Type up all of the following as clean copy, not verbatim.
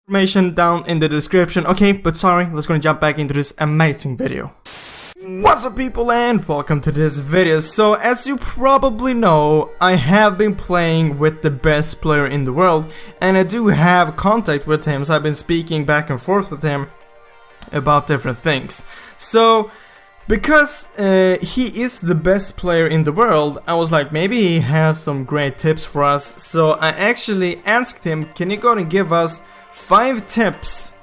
information down in the description. Okay, but sorry, let's gonna jump back into this amazing video. What's up people and welcome to this video. So as you probably know, I have been playing with the best player in the world and I do have contact with him, so I've been speaking back and forth with him about different things. So because he is the best player in the world, I was like, maybe he has some great tips for us. So I actually asked him, can you go and give us 5 tips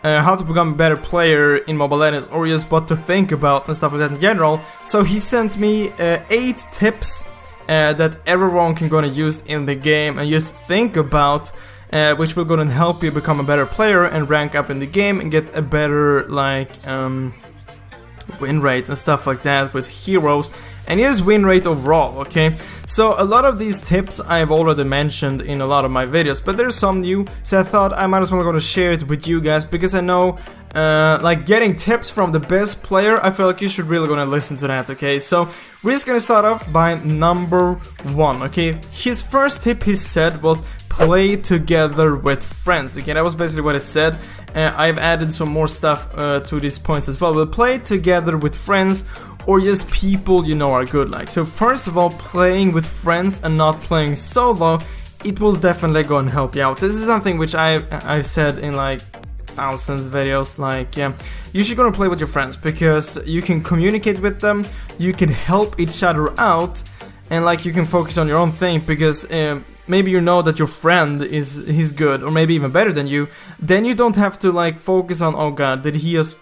how to become a better player in Mobile Legends, or just what to think about and stuff like that in general. So he sent me 8 tips that everyone can gonna use in the game and just think about, which will gonna help you become a better player and rank up in the game and get a better win rate and stuff like that with heroes, and his win rate overall. Okay, so a lot of these tips I've already mentioned in a lot of my videos, but there's some new, so I thought I might as well gonna share it with you guys, because I know like getting tips from the best player, I feel like you should really gonna listen to that. Okay, so we're just gonna start off by number 1. Okay, his first tip he said was play together with friends. Okay, that was basically what he said. I've added some more stuff to these points as well, but play together with friends or just people you know are good. Like, so first of all, playing with friends and not playing solo, it will definitely go and help you out. This is something which I've said in like thousands of videos, like you should go and play with your friends, because you can communicate with them, you can help each other out, and like you can focus on your own thing, because maybe you know that your friend he's good or maybe even better than you, then you don't have to like focus on, oh god, did he just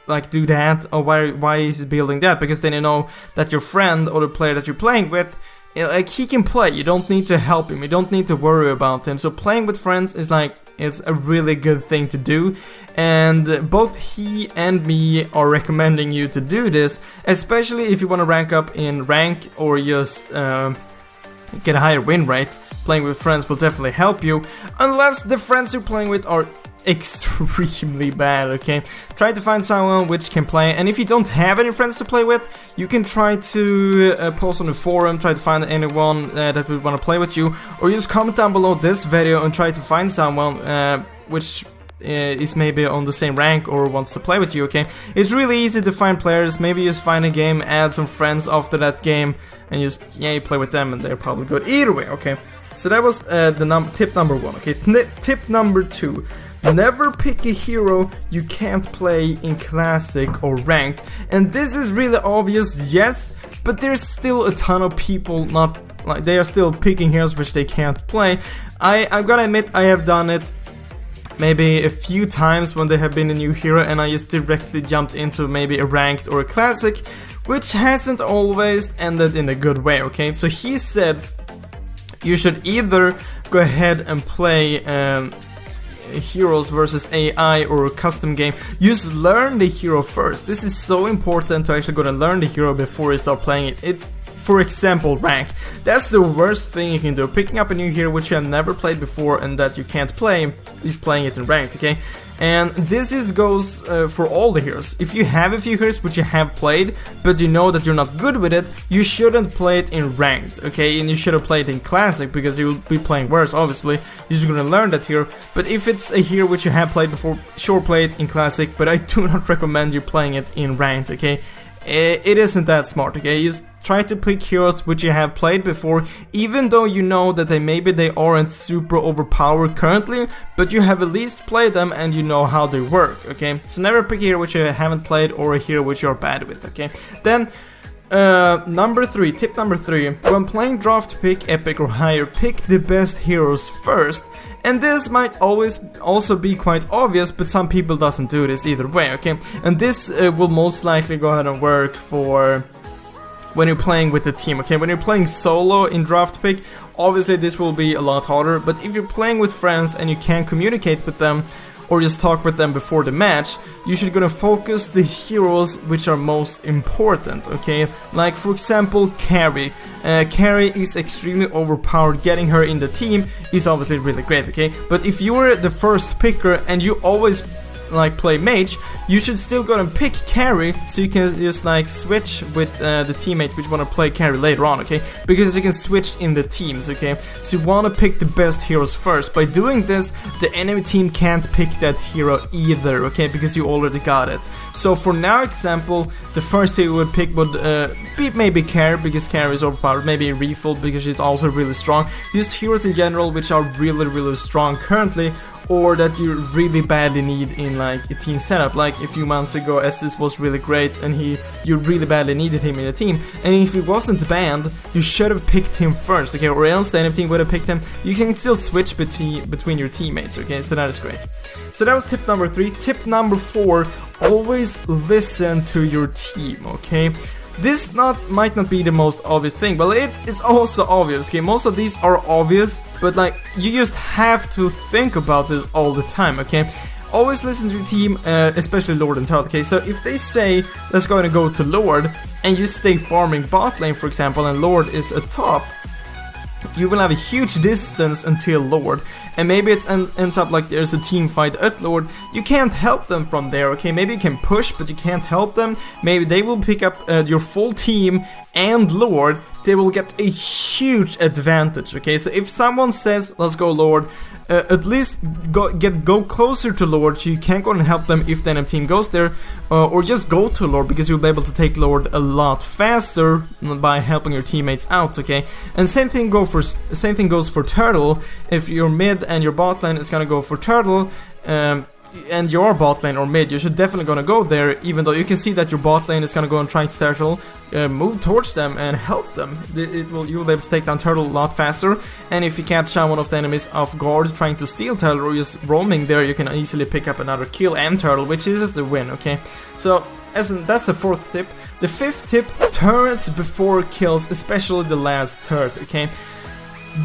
like do that, or why is he building that, because then you know that your friend or the player that you're playing with, like, he can play. You don't need to help him, you don't need to worry about him. So playing with friends is like, it's a really good thing to do, and both he and me are recommending you to do this, especially if you want to rank up in rank or just get a higher win rate. Playing with friends will definitely help you, unless the friends you're playing with are extremely bad. Okay, try to find someone which can play, and if you don't have any friends to play with, you can try to post on the forum, try to find anyone that would want to play with you, or just comment down below this video and try to find someone which is maybe on the same rank or wants to play with you. Okay, it's really easy to find players. Maybe just find a game, add some friends after that game, and just you play with them, and they're probably good either way. Okay, so that was tip number 1. Okay, tip number 2. Never pick a hero you can't play in classic or ranked. And this is really obvious, yes, but there's still a ton of people not like, they are still picking heroes which they can't play. I'm gonna admit I have done it maybe a few times when there have been a new hero and I just directly jumped into maybe a ranked or a classic, which hasn't always ended in a good way. Okay, so he said you should either go ahead and play heroes versus AI or a custom game. Just learn the hero first. This is so important to actually go and learn the hero before you start playing it. For example, rank. That's the worst thing you can do. Picking up a new hero which you have never played before and that you can't play, is playing it in ranked. Okay, and this is goes for all the heroes. If you have a few heroes which you have played but you know that you're not good with it, you shouldn't play it in ranked. Okay, and you shouldn't play it in classic, because you'll be playing worse. Obviously, you're just gonna learn that hero. But if it's a hero which you have played before, sure, play it in classic, but I do not recommend you playing it in ranked. Okay, it isn't that smart. Okay, just try to pick heroes which you have played before, even though you know that maybe they aren't super overpowered currently, but you have at least played them and you know how they work. Okay, so never pick a hero which you haven't played or a hero which you're bad with. Okay, then number 3, tip number 3, when playing draft pick, epic or higher, pick the best heroes first. And this might always also be quite obvious, but some people doesn't do this either way. Okay, and this will most likely go ahead and work for when you're playing with the team. Okay, when you're playing solo in draft pick, obviously this will be a lot harder, but if you're playing with friends and you can communicate with them or just talk with them before the match, you should gonna focus the heroes which are most important. Okay, like for example Carry. Carry is extremely overpowered. Getting her in the team is obviously really great. Okay, but if you're the first picker and you always like play mage, you should still go and pick carry, so you can just like switch with the teammate which want to play carry later on, okay? Because you can switch in the teams, okay? So you want to pick the best heroes first. By doing this, the enemy team can't pick that hero either, okay? Because you already got it. So for now example, the first hero you would pick would be maybe Carry, because Carry is overpowered, maybe Refill because she's also really strong. Just heroes in general which are really strong currently, or that you really badly need in like a team setup. Like a few months ago, Estus was really great and you really badly needed him in a team, and if he wasn't banned, you should have picked him first, okay? Or else the enemy team would have picked him. You can still switch between your teammates, okay? So that is great. So that was tip number 3. Tip number 4, always listen to your team, okay? This might not be the most obvious thing, but it's also obvious, okay? Most of these are obvious, but like, you just have to think about this all the time, okay? Always listen to your team, especially Lord and Turtle, okay? So if they say, let's go to Lord, and you stay farming bot lane, for example, and Lord is a top, you will have a huge distance until Lord, and maybe it ends up like there's a team fight at Lord. You can't help them from there, okay? Maybe you can push, but you can't help them. Maybe they will pick up your full team and Lord. They will get a huge advantage, okay? So if someone says, let's go Lord, at least go closer to Lord, so you can't go and help them if the enemy team goes there, or just go to Lord, because you'll be able to take Lord a lot faster by helping your teammates out, okay? And same thing goes for Turtle. If you're mid and your bot lane is gonna go for Turtle, and your bot lane or mid, you should definitely gonna go there, even though you can see that your bot lane is gonna go and try to Turtle, move towards them and help them. You will be able to take down Turtle a lot faster, and if you catch one of the enemies off guard trying to steal Turtle or just roaming there, you can easily pick up another kill and Turtle, which is the win, okay? So that's the 4th tip. The 5th tip, turrets before kills, especially the last turret, okay?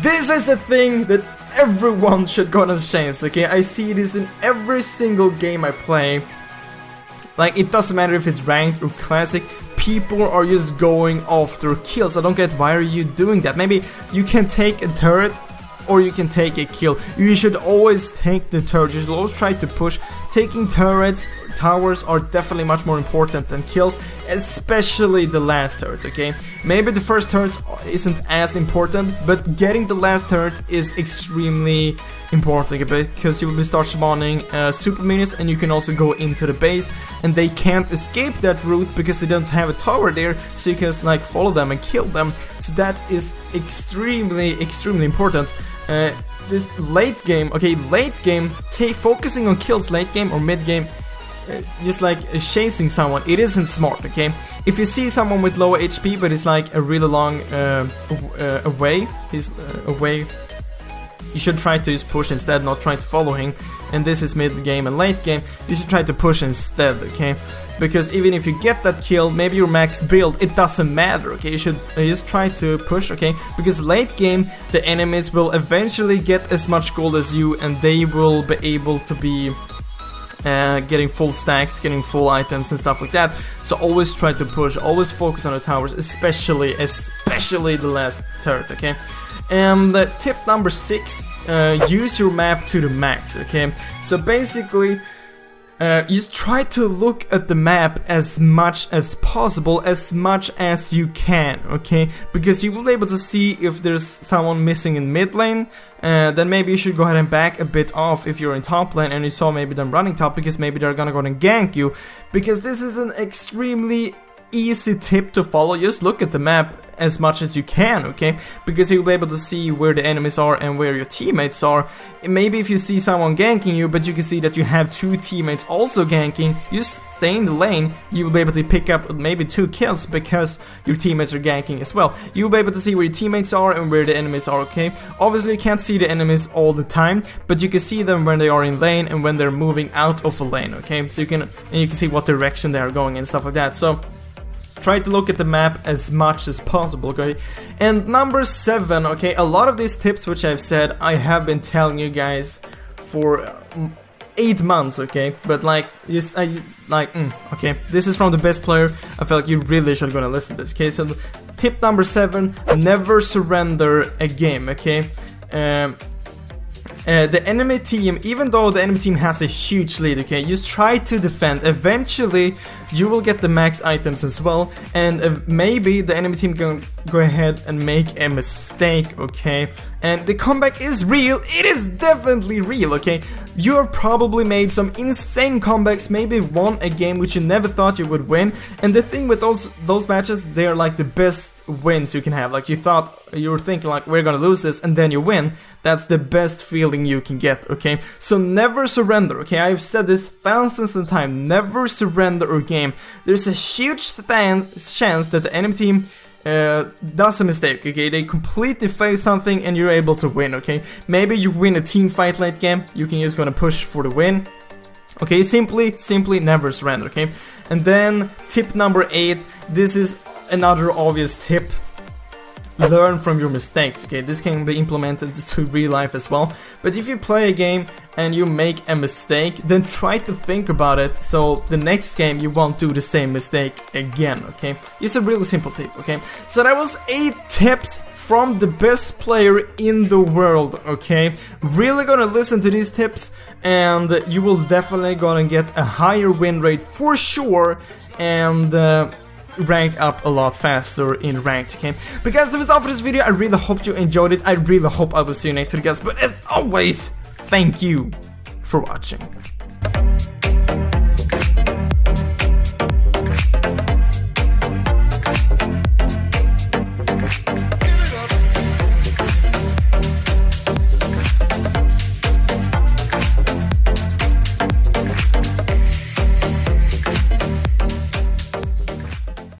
This is a thing that everyone should go on a chance, okay? I see this in every single game I play. Like, it doesn't matter if it's ranked or classic, people are just going after kills. I don't get, why are you doing that? Maybe you can take a turret or you can take a kill. You should always take the turret. You should always try to push. Taking turrets, towers are definitely much more important than kills, especially the last turret, okay? Maybe the first turret isn't as important, but getting the last turret is extremely important, okay? Because you will start spawning super minions, and you can also go into the base, and they can't escape that route because they don't have a tower there, so you can just like follow them and kill them. So that is extremely important. This late game, okay, late game, focusing on kills late game or mid game, just like chasing someone, it isn't smart, okay? If you see someone with low HP but it's like a really long away, you should try to just push instead, not try to follow him. And this is mid game and late game, you should try to push instead, okay? Because even if you get that kill, maybe your max build, it doesn't matter, okay? You should just try to push, okay? Because late game, the enemies will eventually get as much gold as you, and they will be able to be getting full stacks, getting full items and stuff like that. So always try to push, always focus on the towers, especially the last turret, okay? And tip number 6, use your map to the max, okay? So basically, just try to look at the map as much as possible, as much as you can, okay? Because you will be able to see if there's someone missing in mid lane, then maybe you should go ahead and back a bit off if you're in top lane and you saw maybe them running top, because maybe they're gonna go and gank you. Because this is an extremely easy tip to follow. Just look at the map as much as you can, okay? Because you'll be able to see where the enemies are and where your teammates are. Maybe if you see someone ganking you, but you can see that you have 2 teammates also ganking, you stay in the lane, you'll be able to pick up maybe 2 kills because your teammates are ganking as well. You'll be able to see where your teammates are and where the enemies are, okay? Obviously you can't see the enemies all the time, but you can see them when they are in lane and when they're moving out of a lane, okay? So you can see what direction they are going and stuff like that. So try to look at the map as much as possible, okay? And number 7, okay, a lot of these tips which I've said, I have been telling you guys for 8 months, okay? But like, okay, this is from the best player. I feel like you really should gonna listen to this, okay? So tip number 7, never surrender a game, okay? the enemy team, even though the enemy team has a huge lead, okay, just try to defend. Eventually you will get the max items as well, and maybe the enemy team can go ahead and make a mistake, okay? And the comeback is real. It is definitely real, okay? You have probably made some insane comebacks, maybe won a game which you never thought you would win. And the thing with those matches, they're like the best wins you can have. Like you were thinking like, we're gonna lose this, and then you win. That's the best feeling you can get, okay? So never surrender, okay? I've said this thousands of times. Never surrender a game. There's a huge chance that the enemy team does a mistake, okay? They completely fail something and you're able to win, okay? Maybe you win a team fight late game, you can just gonna push for the win. Okay, simply never surrender, okay? And then tip number 8, this is another obvious tip. Learn from your mistakes, okay? This can be implemented to real life as well. But if you play a game and you make a mistake, then try to think about it so the next game you won't do the same mistake again, okay? It's a really simple tip, okay? So that was 8 tips from the best player in the world, okay? Really gonna listen to these tips and you will definitely gonna get a higher win rate for sure, and rank up a lot faster in ranked, okay? But guys, that was all for this video. I really hope you enjoyed it. I really hope I will see you next video, guys. But as always, thank you for watching.